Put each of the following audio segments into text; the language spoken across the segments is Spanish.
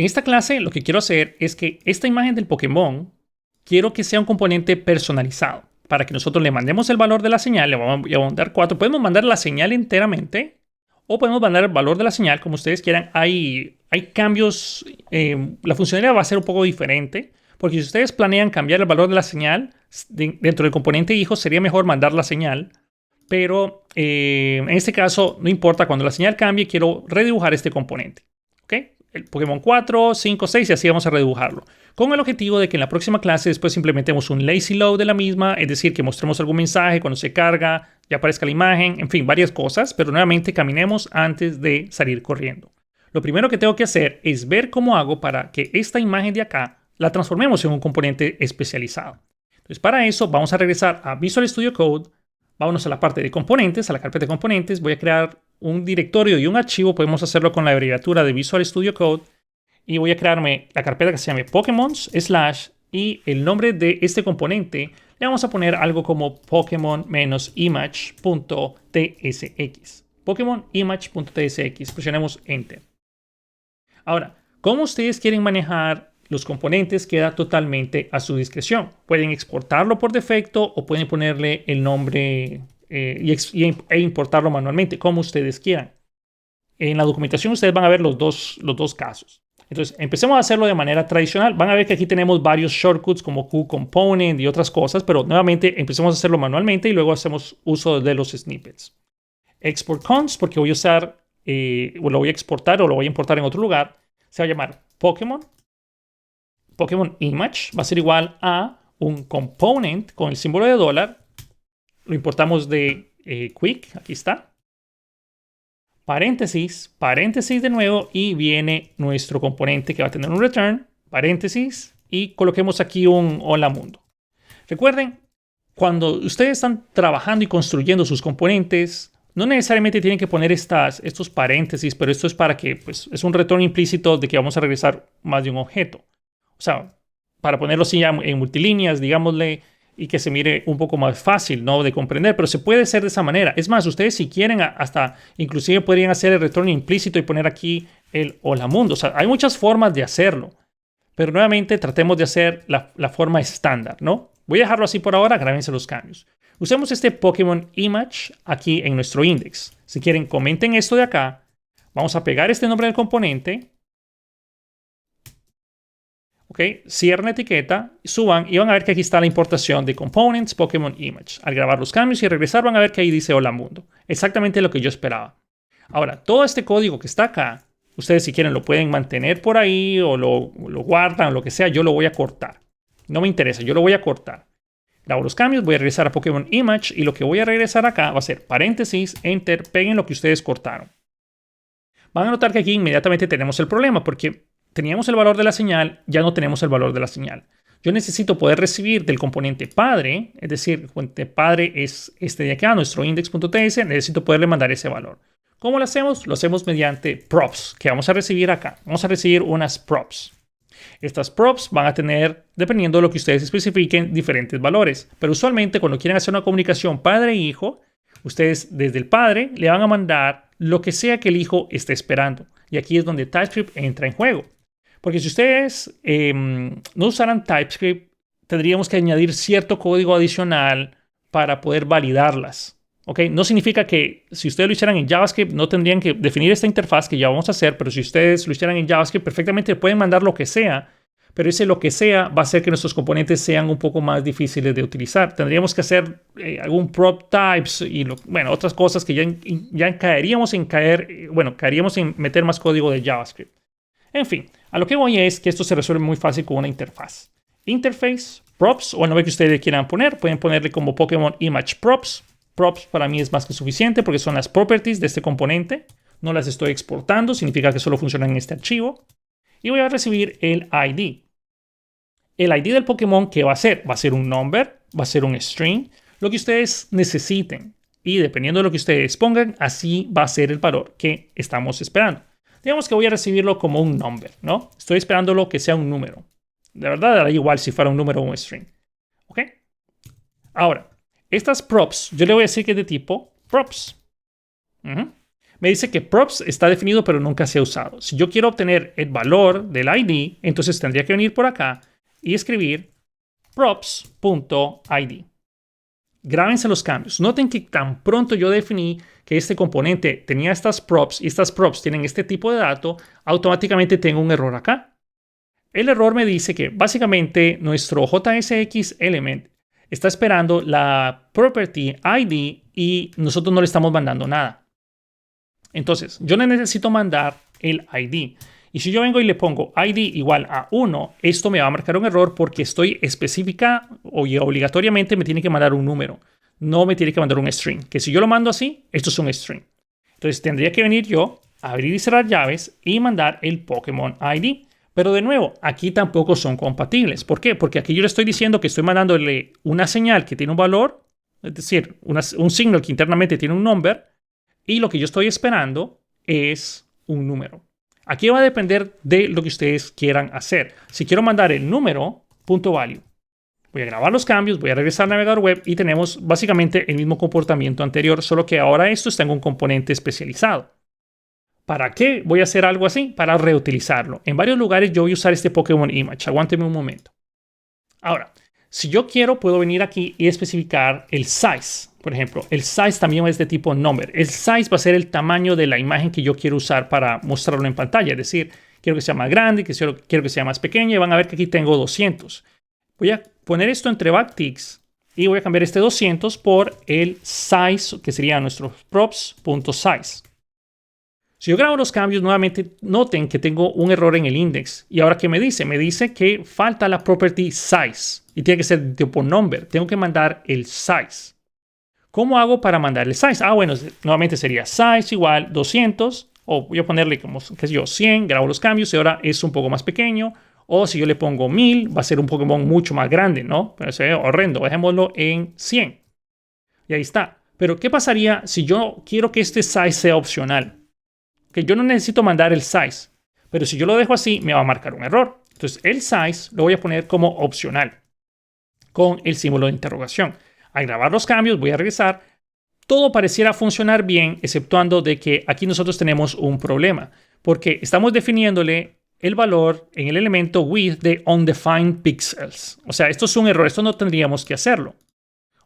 En esta clase lo que quiero hacer es que esta imagen del Pokémon quiero que sea un componente personalizado. Para que nosotros le mandemos el valor de la señal, le vamos a mandar 4. Podemos mandar la señal enteramente o podemos mandar el valor de la señal como ustedes quieran. Hay cambios, la funcionalidad va a ser un poco diferente. Porque si ustedes planean cambiar el valor de la señal dentro del componente hijo, sería mejor mandar la señal. Pero en este caso, no importa, cuando la señal cambie, quiero redibujar este componente. ¿Ok? El Pokémon 4, 5, 6 y así vamos a redibujarlo. Con el objetivo de que en la próxima clase después implementemos un lazy load de la misma, es decir, que mostremos algún mensaje cuando se carga, ya aparezca la imagen, en fin, varias cosas, pero nuevamente caminemos antes de salir corriendo. Lo primero que tengo que hacer es ver cómo hago para que esta imagen de acá la transformemos en un componente especializado. Entonces, para eso vamos a regresar a Visual Studio Code. Vámonos a la parte de componentes, a la carpeta de componentes. Voy a crear un directorio y un archivo. Podemos hacerlo con la abreviatura de Visual Studio Code. Y voy a crearme la carpeta que se llame Pokémons / y el nombre de este componente le vamos a poner algo como Pokemon-image.tsx. Pokemon-image.tsx. Presionemos Enter. Ahora, ¿cómo ustedes quieren manejar los componentes? Queda totalmente a su discreción. Pueden exportarlo por defecto o pueden ponerle el nombre e importarlo manualmente, como ustedes quieran. En la documentación ustedes van a ver los dos casos. Entonces, empecemos a hacerlo de manera tradicional. Van a ver que aquí tenemos varios shortcuts como QComponent y otras cosas, pero nuevamente empecemos a hacerlo manualmente y luego hacemos uso de los snippets. Export const, porque voy a usar, lo voy a exportar o lo voy a importar en otro lugar. Se va a llamar Pokémon image, va a ser igual a un component con el símbolo de dólar. Lo importamos de Quick, aquí está. Paréntesis de nuevo y viene nuestro componente que va a tener un return, paréntesis, y coloquemos aquí un hola mundo. Recuerden, cuando ustedes están trabajando y construyendo sus componentes, no necesariamente tienen que poner estos paréntesis, pero esto es para que, pues, es un retorno implícito de que vamos a regresar más de un objeto. O sea, para ponerlo así ya en multilíneas, digámosle, y que se mire un poco más fácil, ¿no?, de comprender, pero se puede hacer de esa manera. Es más, ustedes si quieren, hasta inclusive podrían hacer el retorno implícito y poner aquí el hola mundo. O sea, hay muchas formas de hacerlo, pero nuevamente tratemos de hacer la forma estándar, ¿no? Voy a dejarlo así por ahora, grábense los cambios. Usemos este Pokémon Image aquí en nuestro index. Si quieren, comenten esto de acá. Vamos a pegar este nombre del componente. Ok, cierren la etiqueta, suban y van a ver que aquí está la importación de Components Pokémon Image. Al grabar los cambios y regresar van a ver que ahí dice hola mundo. Exactamente lo que yo esperaba. Ahora, todo este código que está acá, ustedes si quieren lo pueden mantener por ahí o lo guardan o lo que sea, yo lo voy a cortar. No me interesa, yo lo voy a cortar. Grabo los cambios, voy a regresar a Pokémon Image y lo que voy a regresar acá va a ser paréntesis, enter, peguen lo que ustedes cortaron. Van a notar que aquí inmediatamente tenemos el problema porque teníamos el valor de la señal, ya no tenemos el valor de la señal. Yo necesito poder recibir del componente padre, es decir, el componente padre es este de acá, nuestro index.ts, necesito poderle mandar ese valor. ¿Cómo lo hacemos? Lo hacemos mediante props, que vamos a recibir acá. Vamos a recibir unas props. Estas props van a tener, dependiendo de lo que ustedes especifiquen, diferentes valores. Pero usualmente cuando quieren hacer una comunicación padre e hijo, ustedes desde el padre le van a mandar lo que sea que el hijo esté esperando. Y aquí es donde TypeScript entra en juego. Porque si ustedes no usaran TypeScript, tendríamos que añadir cierto código adicional para poder validarlas. ¿Okay? No significa que si ustedes lo hicieran en JavaScript, no tendrían que definir esta interfaz que ya vamos a hacer, pero si ustedes lo hicieran en JavaScript, perfectamente pueden mandar lo que sea, pero ese lo que sea va a hacer que nuestros componentes sean un poco más difíciles de utilizar. Tendríamos que hacer algún prop types y otras cosas que ya caeríamos en meter más código de JavaScript. En fin, a lo que voy es que esto se resuelve muy fácil con una interfaz. Interface, props, o el nombre que ustedes le quieran poner, pueden ponerle como Pokémon Image Props. Props para mí es más que suficiente porque son las properties de este componente. No las estoy exportando, significa que solo funcionan en este archivo. Y voy a recibir el ID. El ID del Pokémon, ¿qué va a ser? Va a ser un number, va a ser un string, lo que ustedes necesiten. Y dependiendo de lo que ustedes pongan, así va a ser el valor que estamos esperando. Digamos que voy a recibirlo como un number, ¿no? Estoy esperándolo que sea un número. De verdad, da igual si fuera un número o un string. ¿Ok? Ahora, estas props, yo le voy a decir que es de tipo props. me dice que props está definido pero nunca se ha usado. Si yo quiero obtener el valor del ID, entonces tendría que venir por acá y escribir props.id. Grábense los cambios. Noten que tan pronto yo definí que este componente tenía estas props y estas props tienen este tipo de dato, automáticamente tengo un error acá. El error me dice que básicamente nuestro JSX element está esperando la property ID y nosotros no le estamos mandando nada. Entonces, yo le necesito mandar el ID. Y si yo vengo y le pongo ID igual a 1, esto me va a marcar un error porque estoy específica o obligatoriamente me tiene que mandar un número. No me tiene que mandar un string. Que si yo lo mando así, esto es un string. Entonces tendría que venir yo, abrir y cerrar llaves y mandar el Pokémon ID. Pero de nuevo, aquí tampoco son compatibles. ¿Por qué? Porque aquí yo le estoy diciendo que estoy mandándole una señal que tiene un valor, es decir, un signal que internamente tiene un number, y lo que yo estoy esperando es un número. Aquí va a depender de lo que ustedes quieran hacer. Si quiero mandar el número, .value. Voy a grabar los cambios, voy a regresar al navegador web y tenemos básicamente el mismo comportamiento anterior, solo que ahora esto está en un componente especializado. ¿Para qué voy a hacer algo así? Para reutilizarlo. En varios lugares yo voy a usar este Pokémon Image. Aguánteme un momento. Ahora, si yo quiero, puedo venir aquí y especificar el size. Por ejemplo, el size también es de tipo number. El size va a ser el tamaño de la imagen que yo quiero usar para mostrarlo en pantalla. Es decir, quiero que sea más grande, quiero que sea más pequeña. Y van a ver que aquí tengo 200. Voy a poner esto entre backticks y voy a cambiar este 200 por el size, que sería nuestro props.size. Si yo grabo los cambios, nuevamente noten que tengo un error en el index. ¿Y ahora qué me dice? Me dice que falta la property size. Y tiene que ser de tipo number. Tengo que mandar el size. ¿Cómo hago para mandar el size? Bueno, nuevamente sería size igual 200. O voy a ponerle como, qué sé yo, 100. Grabo los cambios y ahora es un poco más pequeño. O si yo le pongo 1000, va a ser un Pokémon mucho más grande, ¿no? Pero se ve horrendo. Dejémoslo en 100. Y ahí está. Pero ¿qué pasaría si yo quiero que este size sea opcional? Que yo no necesito mandar el size, pero si yo lo dejo así, me va a marcar un error. Entonces, el size lo voy a poner como opcional, con el símbolo de interrogación. Al grabar los cambios, voy a regresar. Todo pareciera funcionar bien, exceptuando de que aquí nosotros tenemos un problema, porque estamos definiéndole el valor en el elemento width de undefined pixels. O sea, esto es un error, esto no tendríamos que hacerlo.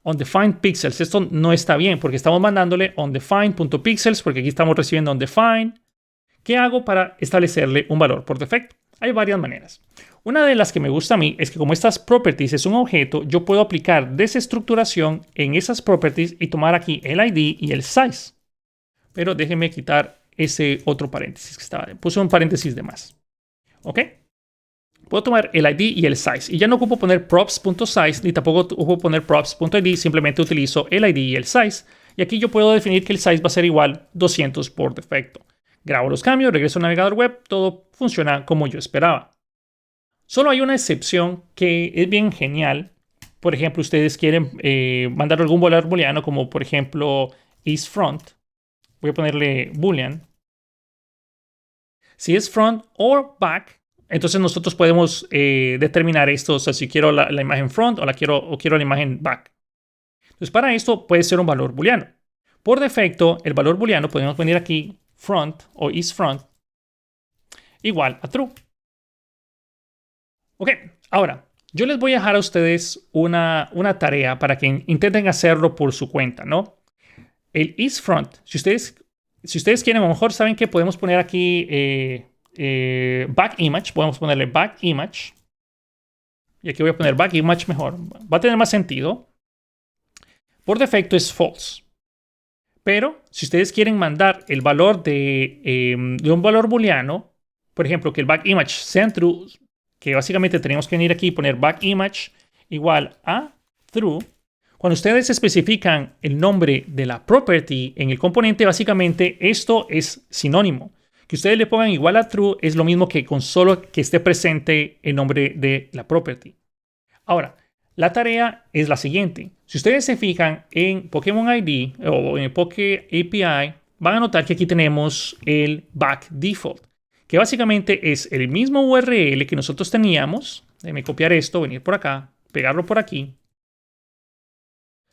Undefined pixels, esto no está bien porque estamos mandándole undefined.pixels porque aquí estamos recibiendo undefined. ¿Qué hago para establecerle un valor por defecto? Hay varias maneras. Una de las que me gusta a mí es que como estas properties es un objeto, yo puedo aplicar desestructuración en esas properties y tomar aquí el ID y el size. Pero déjenme quitar ese otro paréntesis que estaba. Puse un paréntesis de más. ¿Ok? Puedo tomar el ID y el size. Y ya no ocupo poner props.size ni tampoco ocupo poner props.id. Simplemente utilizo el ID y el size. Y aquí yo puedo definir que el size va a ser igual 200 por defecto. Grabo los cambios, regreso al navegador web. Todo funciona como yo esperaba. Solo hay una excepción que es bien genial. Por ejemplo, ustedes quieren mandar algún valor booleano como por ejemplo isFront. Voy a ponerle boolean. Si es front o back, entonces nosotros podemos determinar esto, o sea, si quiero la imagen front o quiero la imagen back. Entonces, para esto puede ser un valor booleano. Por defecto, el valor booleano podemos venir aquí, front o isFront, igual a true. Ok, ahora, yo les voy a dejar a ustedes una tarea para que intenten hacerlo por su cuenta, ¿no? El isFront, si ustedes quieren, a lo mejor saben que podemos poner aquí back image, podemos ponerle back image. Y aquí voy a poner back image mejor. Va a tener más sentido. Por defecto es false. Pero si ustedes quieren mandar el valor de un valor booleano, por ejemplo, que el back image sea true, que básicamente tenemos que venir aquí y poner back image igual a true. Cuando ustedes especifican el nombre de la property en el componente, básicamente esto es sinónimo. Que ustedes le pongan igual a true es lo mismo que con solo que esté presente el nombre de la property. Ahora, la tarea es la siguiente. Si ustedes se fijan en Pokémon ID o en Poké API, van a notar que aquí tenemos el back default, que básicamente es el mismo URL que nosotros teníamos. Déjenme copiar esto, venir por acá, pegarlo por aquí.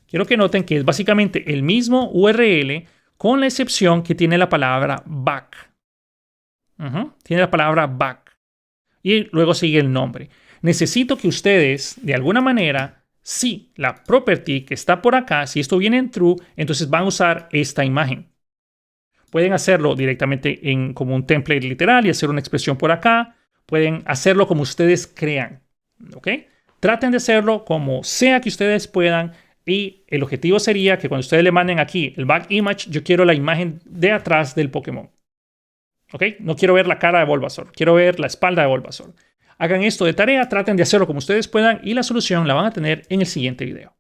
Quiero que noten que es básicamente el mismo URL con la excepción que tiene la palabra back. Tiene la palabra back. Y luego sigue el nombre. Necesito que ustedes, de alguna manera, si la property que está por acá, si esto viene en true, entonces van a usar esta imagen. Pueden hacerlo directamente como un template literal y hacer una expresión por acá. Pueden hacerlo como ustedes crean. ¿Ok? Traten de hacerlo como sea que ustedes puedan. Y el objetivo sería que cuando ustedes le manden aquí el back image, yo quiero la imagen de atrás del Pokémon. ¿Ok? No quiero ver la cara de Bulbasaur. Quiero ver la espalda de Bulbasaur. Hagan esto de tarea, traten de hacerlo como ustedes puedan y la solución la van a tener en el siguiente video.